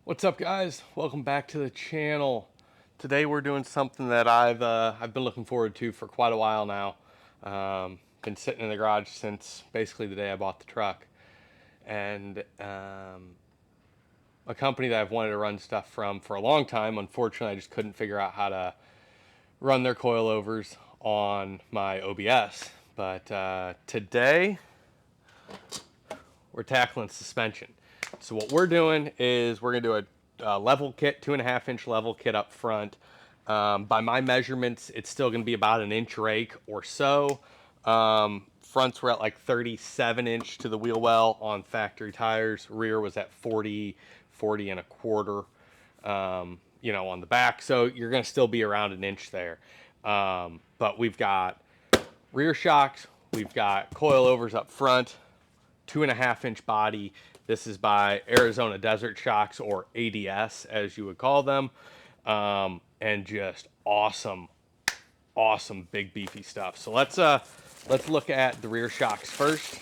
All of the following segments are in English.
What's up, guys? Welcome back to the channel. Today we're doing something that I've been looking forward to for quite a while now. Been sitting in the garage since basically the day I bought the truck, and a company that I've wanted to run stuff from for a long time. Unfortunately, I just couldn't figure out how to run their coilovers on my OBS. But today we're tackling suspension. So what we're doing is we're gonna do a level kit, 2.5-inch level kit up front. By my measurements, it's still gonna be about an inch rake or so. Fronts were at like 37-inch to the wheel well on factory tires. Rear was at 40 and a quarter, on the back. So you're gonna still be around an inch there. But we've got rear shocks, we've got coilovers up front, 2.5-inch body. This is by Arizona Desert Shocks, or ADS as you would call them, and just awesome big beefy stuff. So let's look at the rear shocks first,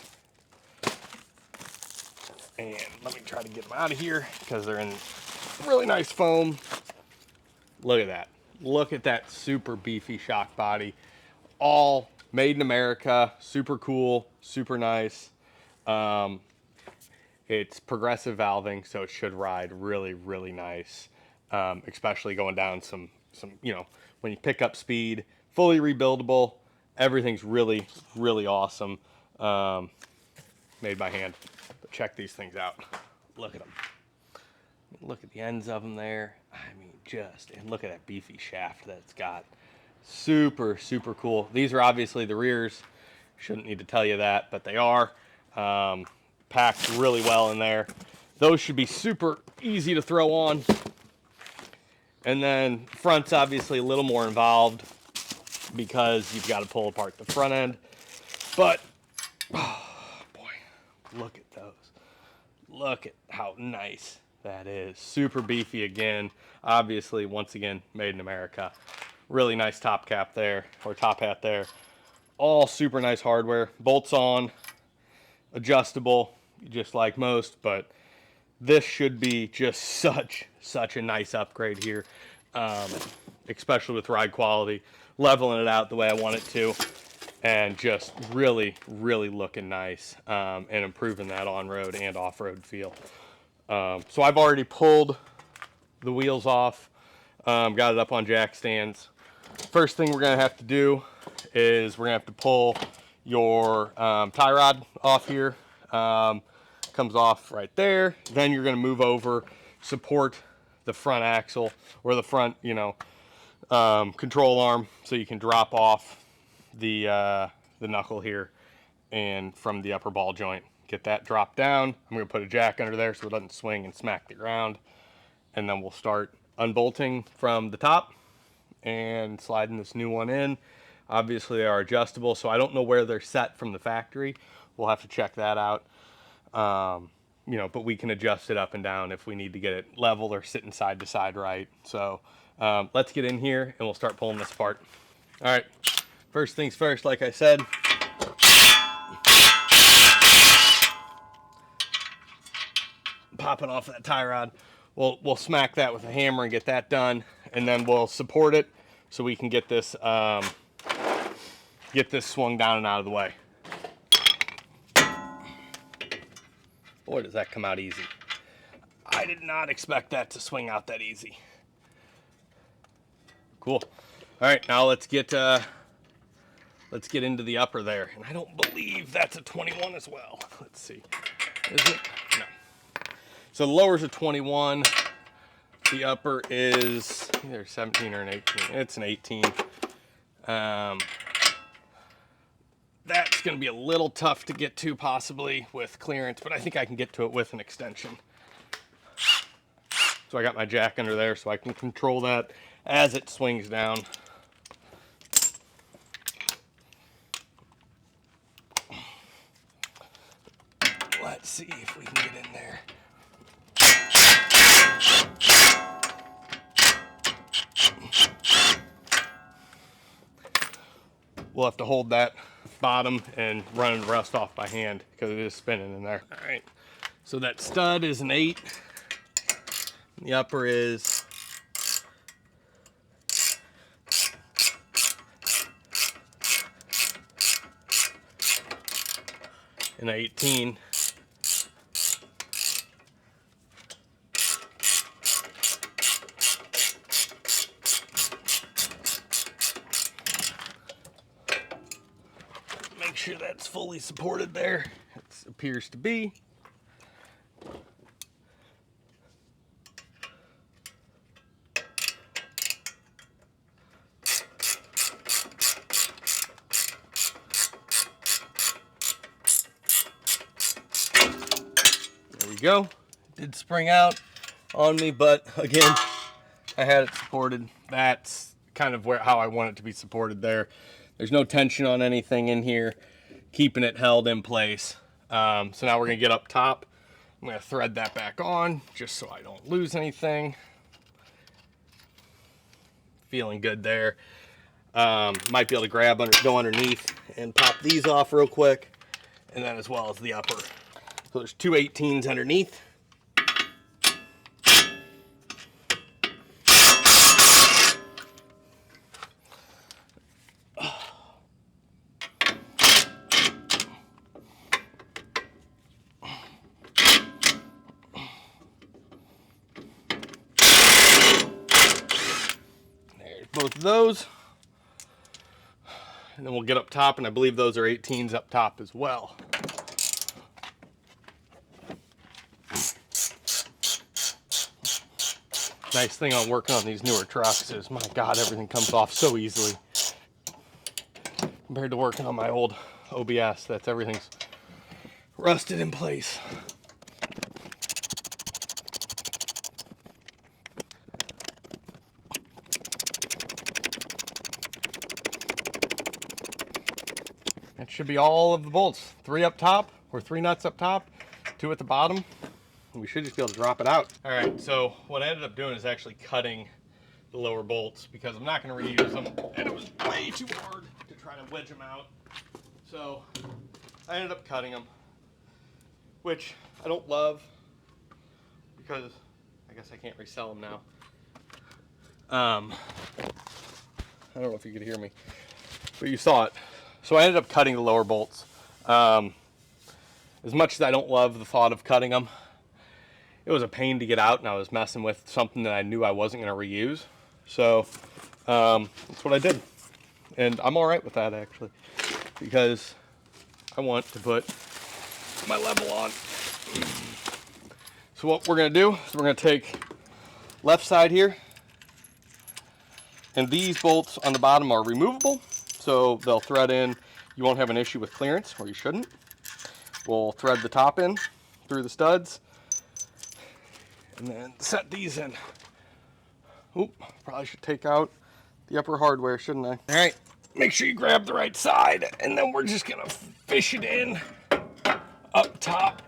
and let me try to get them out of here because they're in really nice foam. Look at that super beefy shock body, all made in America. Super cool, super nice. It's progressive valving, so it should ride really nice, especially going down some, when you pick up speed. Fully rebuildable. Everything's really awesome. Made by hand. But check these things out. Look at them. Look at the ends of them there. I mean, and look at that beefy shaft that it's got. Super cool. These are obviously the rears. Shouldn't need to tell you that, but they are. Packed really well in there. Those should be super easy to throw on. And then front's obviously a little more involved because you've got to pull apart the front end. But, oh boy, look at those. Look at how nice that is. Super beefy again. Obviously, once again, made in America. Really nice top cap there, or top hat there. All super nice hardware. Bolts on, adjustable, just like most, but this should be just such a nice upgrade here, especially with ride quality, leveling it out the way I want it to, and just really looking nice, and improving that on-road and off-road feel. So I've already pulled the wheels off, got it up on jack stands. First thing we're gonna have to do is we're gonna have to pull your tie rod off here. Comes off right there. Then you're going to move over, support the front axle, or the front, control arm, so you can drop off the knuckle here and from the upper ball joint. Get that dropped down. I'm going to put a jack under there so it doesn't swing and smack the ground. And then we'll start unbolting from the top and sliding this new one in. Obviously they are adjustable, so I don't know where they're set from the factory. We'll have to check that out. But we can adjust it up and down if we need to get it level or sitting side to side right. So let's get in here and we'll start pulling this apart. All right, first things first, like I said, popping off that tie rod. We'll smack that with a hammer and get that done, and then we'll support it so we can get this swung down and out of the way. Boy, does that come out easy. I did not expect that to swing out that easy. Cool. All right, now let's get into the upper there. And I don't believe that's a 21 as well. Let's see. Is it? No. So the lower's a 21. The upper is either 17 or an 18. It's an 18. That's going to be a little tough to get to, possibly, with clearance, but I think I can get to it with an extension. So I got my jack under there so I can control that as it swings down. Let's see if we can get in there. We'll have to hold that bottom and run the rust off by hand because it is spinning in there. All right, so that stud is an 8. The upper is an 18. Make sure that's fully supported there. It appears to be. There we go. It did spring out on me, but again, I had it supported. That's kind of how I want it to be supported there. There's no tension on anything in here, keeping it held in place. So now we're gonna get up top. I'm gonna thread that back on just so I don't lose anything. Feeling good there. Might be able to go underneath and pop these off real quick, and then as well as the upper. So there's two 18s underneath. There's both of those. And then we'll get up top, and I believe those are 18s up top as well. Nice thing on working on these newer trucks is, my God, everything comes off so easily. Compared to working on my old OBS, everything's rusted in place. That should be all of the bolts. 3 up top, or 3 nuts up top, 2 at the bottom. We should just be able to drop it out. All right, so what I ended up doing is actually cutting the lower bolts because I'm not gonna reuse them, and it was way too hard to try to wedge them out. So I ended up cutting them, which I don't love because I guess I can't resell them now. I don't know if you could hear me, but you saw it. So I ended up cutting the lower bolts. As much as I don't love the thought of cutting them, it was a pain to get out, and I was messing with something that I knew I wasn't going to reuse. So that's what I did. And I'm all right with that, actually, because I want to put my level on. So what we're going to do is we're going to take left side here, and these bolts on the bottom are removable, so they'll thread in. You won't have an issue with clearance, or you shouldn't. We'll thread the top in through the studs, and then set these in. Oop, probably should take out the upper hardware, shouldn't I? All right, make sure you grab the right side, and then we're just gonna fish it in up top.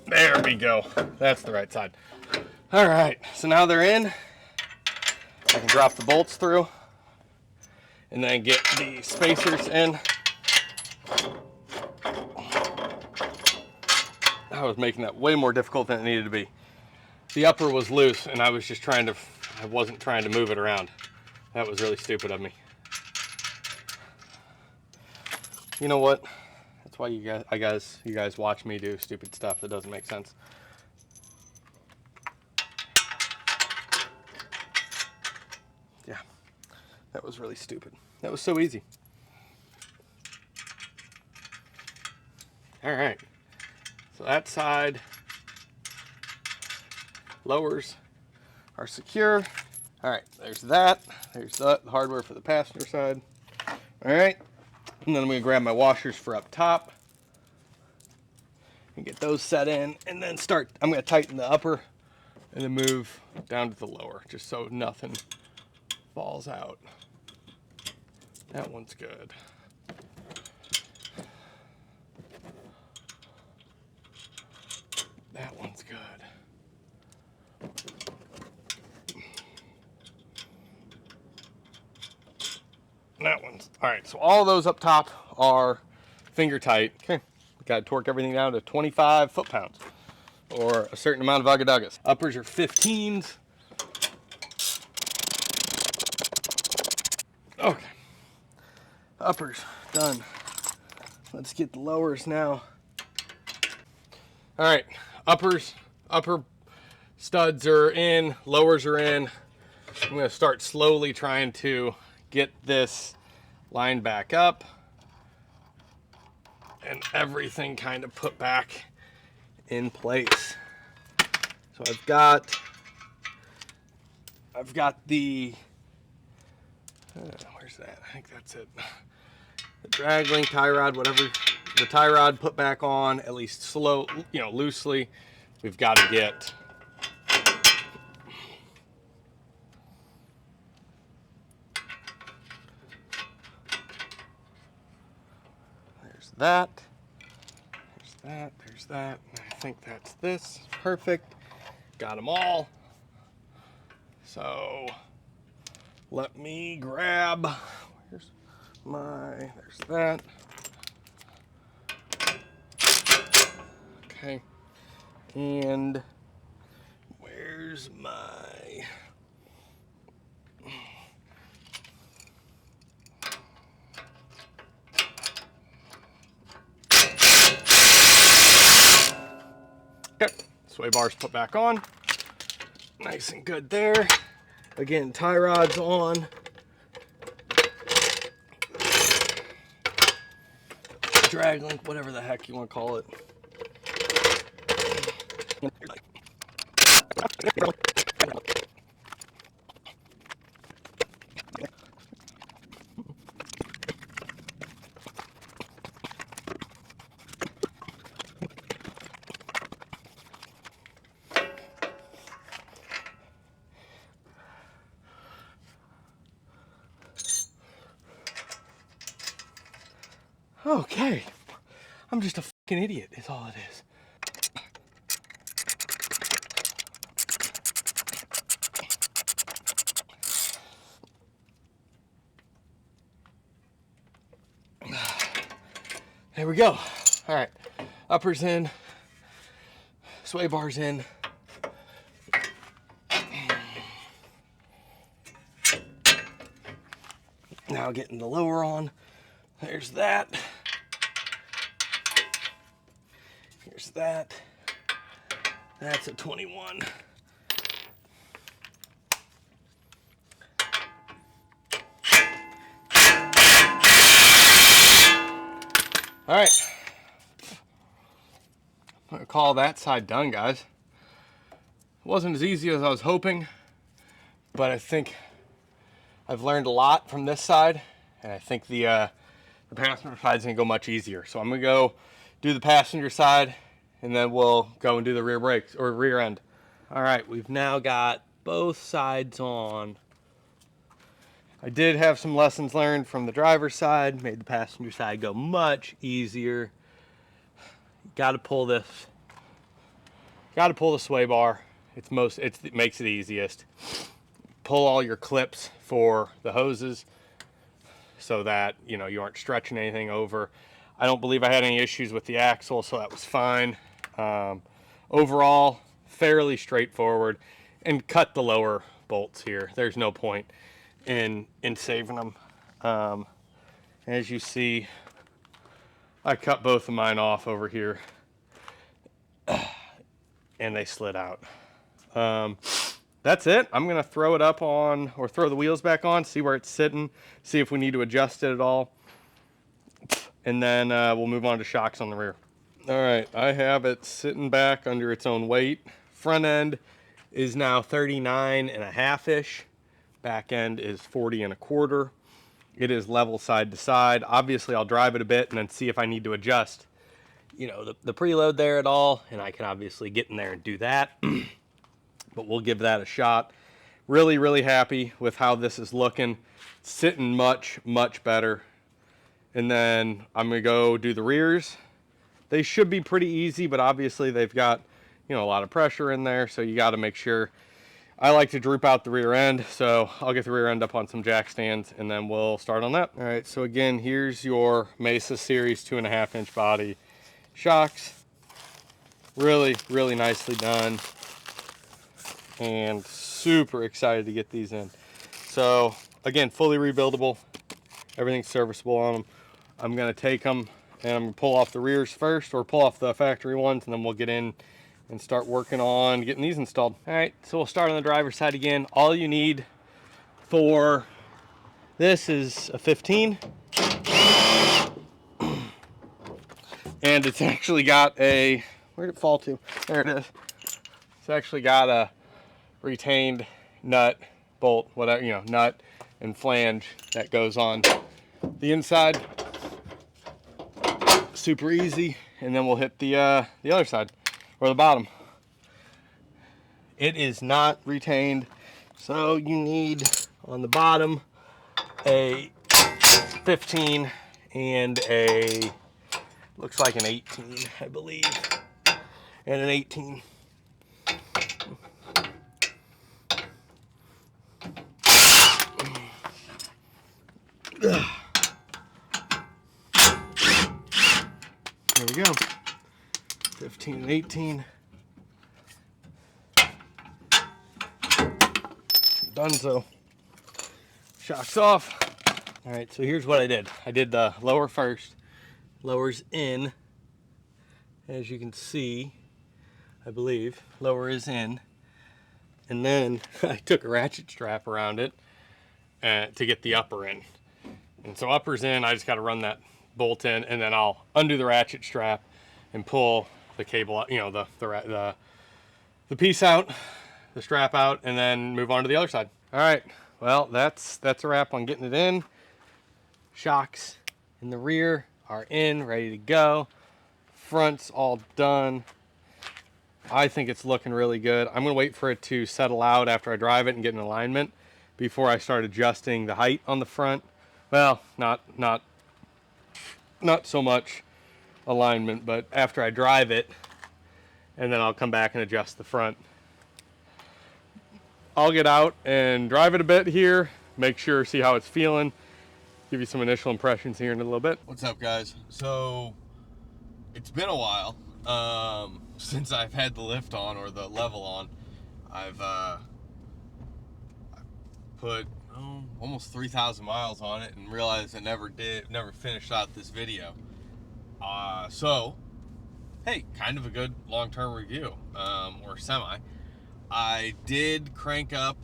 There we go. That's the right side. All right, so now they're in. I can drop the bolts through and then get the spacers in. I was making that way more difficult than it needed to be. The upper was loose, and I wasn't trying to move it around. That was really stupid of me. You know what? That's why you guys watch me do stupid stuff that doesn't make sense. Yeah, that was really stupid. That was so easy. All right, so that side lowers are secure. All right, there's that. There's the hardware for the passenger side. All right, and then I'm gonna grab my washers for up top and get those set in, and then I'm gonna tighten the upper and then move down to the lower, just so nothing falls out. That one's good. That one's good. That one's all right. So all of those up top are finger tight. Okay, Got to torque everything down to 25 foot-pounds or a certain amount of ugga-duggas. Uppers are 15s. Okay, uppers done. Let's get the lowers now. All right, upper studs are in, lowers are in. I'm gonna start slowly trying to get this line back up and everything kind of put back in place. So I've got the, where's that? I think that's it. The drag link tie rod, whatever, the tie rod put back on, at least slow, loosely. We've got to get that, there's that, and I think that's this. Perfect. Got them all. So let me grab, there's that. Okay. And where's my, okay, sway bars put back on. Nice and good there. Again, tie rods on. Drag link, whatever the heck you want to call it. Okay, I'm just a fucking idiot is all it is. There we go. All right, uppers in, sway bars in. Now getting the lower on. There's that. Here's that. That's a 21. All right. I'm gonna call that side done, guys. It wasn't as easy as I was hoping, but I think I've learned a lot from this side, and I think the passenger side's gonna go much easier. So I'm gonna go do the passenger side, and then we'll go and do the rear brakes or rear end. All right, we've now got both sides on. I did have some lessons learned from the driver's side, made the passenger side go much easier. Got to pull this. Got to pull the sway bar. It makes it easiest. Pull all your clips for the hoses so that you aren't stretching anything over. I don't believe I had any issues with the axle, so that was fine. Overall, fairly straightforward. And cut the lower bolts here. There's no point in saving them. As you see, I cut both of mine off over here and they slid out. That's it. I'm gonna throw it up on, or throw the wheels back on, see where it's sitting, see if we need to adjust it at all, and then we'll move on to shocks on the rear. All right, I have it sitting back under its own weight. Front end is now 39.5-ish. Back end is 40.25. It is level side to side. Obviously, I'll drive it a bit and then see if I need to adjust, the preload there at all, and I can obviously get in there and do that. But we'll give that a shot. Really, really happy with how this is looking. It's sitting much, much better. And then I'm gonna go do the rears. They should be pretty easy, but obviously they've got, a lot of pressure in there, so you got to make sure. I like to droop out the rear end, so I'll get the rear end up on some jack stands and then we'll start on that. All right, so again, here's your Mesa Series 2.5-inch body. Shocks, really, really nicely done. And super excited to get these in. So again, fully rebuildable. Everything's serviceable on them. I'm gonna take them and I'm gonna pull off the rears first, or pull off the factory ones, and then we'll get in and start working on getting these installed. All right, so we'll start on the driver's side again. All you need for this is a 15. And it's actually got a, where'd it fall to? There it is. It's actually got a retained nut, bolt, whatever, you know, nut and flange that goes on the inside. Super easy. And then we'll hit the other side, or the bottom. It is not retained, so you need on the bottom a 15 and a, looks like an 18, I believe, and an 18. There we go. 15 and 18. Donezo. Shocks off. All right, so here's what I did. I did the lower first. Lower's in, as you can see, I believe. Lower is in. And then I took a ratchet strap around it to get the upper in. And so upper's in, I just got to run that bolt in, and then I'll undo the ratchet strap and pull the cable out, you know, the piece out, the strap out, and then move on to the other side. All right, well, that's a wrap on getting it in. Shocks in the rear are in, ready to go. Front's all done. I think it's looking really good. I'm gonna wait for it to settle out after I drive it and get in alignment before I start adjusting the height on the front. Well, not so much alignment, but after I drive it, and then I'll come back and adjust the front. I'll get out and drive it a bit here, make sure, see how it's feeling, give you some initial impressions here in a little bit. What's up, guys? So it's been a while since I've had the lift on, or the level on. I've put almost 3,000 miles on it and realized I never finished out this video. So, hey, kind of a good long-term review, or semi. I did crank up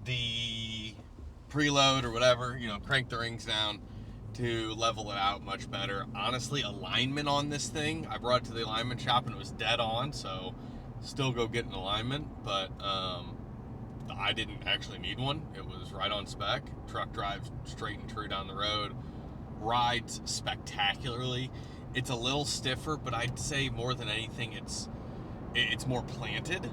the preload or whatever, you know, crank the rings down to level it out much better. Honestly, alignment on this thing, I brought it to the alignment shop and it was dead on, so still go get an alignment, but I didn't actually need one. It was right on spec. Truck drives straight and true down the road. Rides spectacularly. It's a little stiffer, but I'd say more than anything, it's more planted,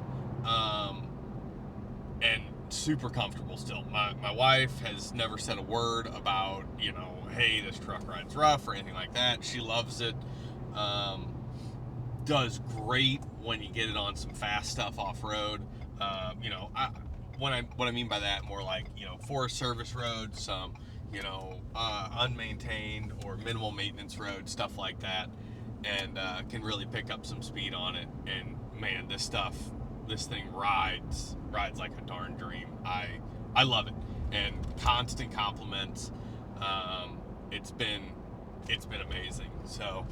and super comfortable still. My wife has never said a word about, you know, hey, this truck rides rough or anything like that. She loves it. Does great when you get it on some fast stuff off-road. You know, what I mean by that, more like, you know, forest service roads, some, you know, unmaintained or minimal maintenance roads, stuff like that, and can really pick up some speed on it. And man, this thing rides like a darn dream. I love it, and constant compliments. It's been amazing. So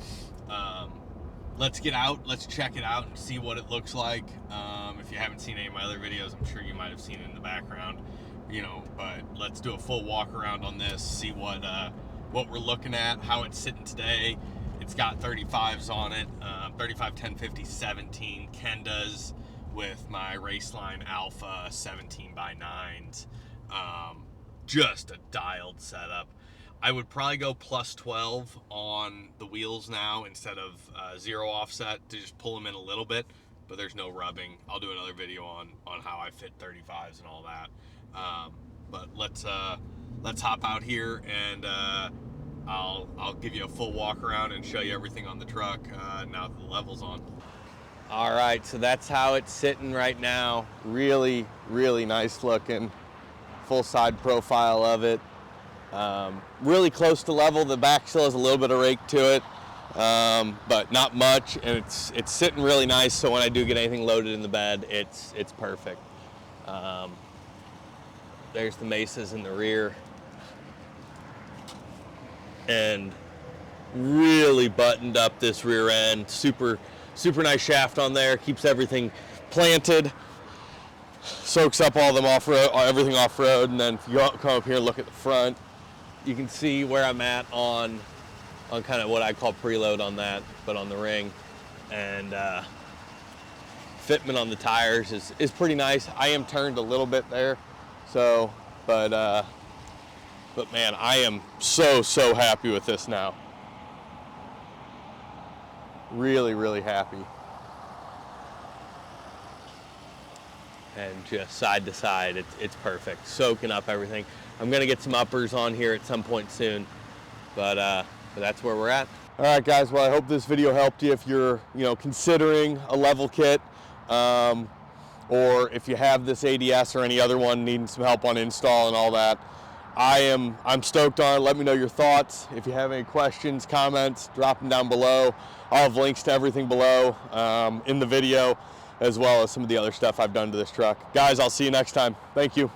let's get out, let's check it out and see what it looks like. If you haven't seen any of my other videos, I'm sure you might have seen it in the background, you know, but let's do a full walk around on this, see what we're looking at, how it's sitting today. It's got 35's on it, 35 1050 17 Kendas with my Raceline Alpha 17x9s. Just a dialed setup. I would probably go plus 12 on the wheels now instead of zero offset to just pull them in a little bit, but there's no rubbing. I'll do another video on how I fit 35's and all that. But let's hop out here, and I'll give you a full walk around and show you everything on the truck now that the level's on. All right, so that's how it's sitting right now. Really, really nice looking. Full side profile of it. Really close to level. The back still has a little bit of rake to it. but not much, and it's sitting really nice. So when I do get anything loaded in the bed, it's perfect. There's the Mesas in the rear, and really buttoned up this rear end. Super nice shaft on there. Keeps everything planted. Soaks up all them off-road, everything off-road, and then if you come up here and look at the front, you can see where I'm at on kind of what I call preload on that, but on the ring. And fitment on the tires is pretty nice. I am turned a little bit there, so, but man, I am so happy with this now. Really happy. And just side to side, it's perfect. Soaking up everything. I'm gonna get some uppers on here at some point soon, but that's where we're at. All right, guys. Well, I hope this video helped you if you're, considering a level kit, or if you have this ADS or any other one needing some help on install and all that. I'm stoked on it. Let me know your thoughts. If you have any questions, comments, drop them down below. I'll have links to everything below in the video, as well as some of the other stuff I've done to this truck. Guys, I'll see you next time. Thank you.